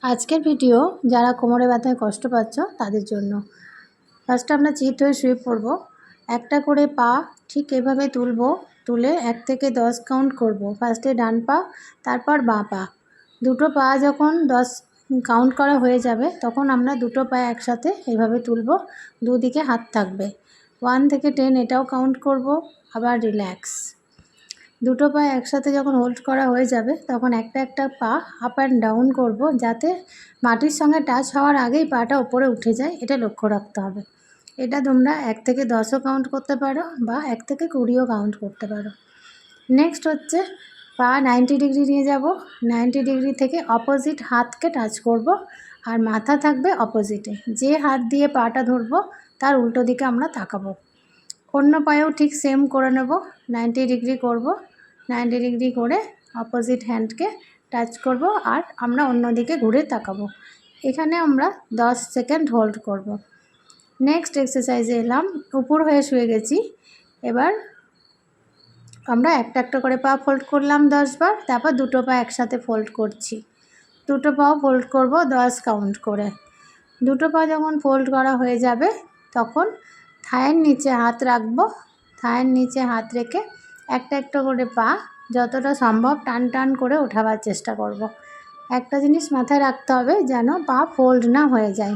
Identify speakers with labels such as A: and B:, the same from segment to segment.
A: আজকের ভিডিও যারা কোমরে ব্যথায় কষ্ট পাচ্ছ তাদের জন্য। ফার্স্টে আমরা চিত হয়ে শুয়ে পড়ব। একটা করে পা ঠিক এভাবে তুলব, তুলে 1 থেকে 10 কাউন্ট করব। ফার্স্টে ডান পা, তারপর বাঁ পা। দুটো পা যখন 10 কাউন্ট করা হয়ে যাবে তখন আমরা দুটো পা একসাথে এভাবে তুলব, দুদিকে হাত থাকবে। 1 থেকে 10 এটাও কাউন্ট করব, আবার রিল্যাক্স। দুটো পা একসাথে যখন হোল্ড করা হয়ে যাবে তখন একটা একটা পা আপ অ্যান্ড ডাউন করব, যাতে মাটির সঙ্গে টাচ হওয়ার আগেই পাটা উপরে উঠে যায়, এটা লক্ষ্য রাখতে হবে। এটা তোমরা 1 থেকে 10ও কাউন্ট করতে পারো বা 1 থেকে 20ও কাউন্ট করতে পারো। নেক্সট হচ্ছে পা 90 ডিগ্রি নিয়ে যাব। 90 ডিগ্রি থেকে অপোজিট হাতকে টাচ করব, আর মাথা থাকবে অপোজিটে। যে হাত দিয়ে পাটা ধরবো তার উল্টো দিকে আমরা তাকাবো। অন্য পায়েও ঠিক সেম করে নেব। 90 ডিগ্রি করব, 90 ডিগ্রি করে অপোজিট হ্যান্ডকে টাচ করব, আর আমরা অন্য দিকে ঘুরে তাকাবো। এখানে আমরা 10 সেকেন্ড হোল্ড করব। নেক্সট এক্সারসাইজে এলাম। উপর হয়ে শুয়ে গেছি। এবার আমরা একটা একটা করে পা ফোল্ড করলাম 10 বার, তারপর দুটো পা একসাথে ফোল্ড করছি। দুটো পাও ফোল্ড করব 10 কাউন্ট করে। দুটো পা যখন ফোল্ড করা হয়ে যাবে তখন থায়ের নিচে হাত রাখবো। থায়ের নিচে হাত রেখে একটা একটা করে পা যতটা সম্ভব টান টান করে ওঠাবার চেষ্টা করব। একটা জিনিস মাথায় রাখতে হবে, যেন পা ফোল্ড না হয়ে যায়।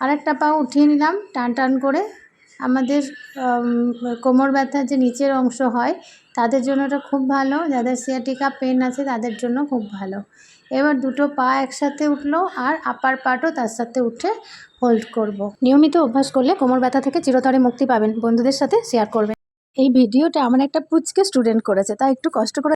A: আরেকটা পা উঠিয়ে নিলাম টান টান করে। আমাদের কোমর ব্যথার যে নিচের অংশ হয় তাদের জন্য এটা খুব ভালো, যাদের সিয়াটিকা পেন আছে তাদের জন্য খুব ভালো। এবার দুটো পা একসাথে উঠলো, আর আপার পাটও তার সাথে উঠে হোল্ড করব। নিয়মিত অভ্যাস করলে কোমর ব্যথা থেকে চিরতরে মুক্তি পাবেন। বন্ধুদের সাথে শেয়ার করবেন। এই ভিডিওটা আমার একটা পুচকে স্টুডেন্ট করেছে, তাই একটু কষ্ট করে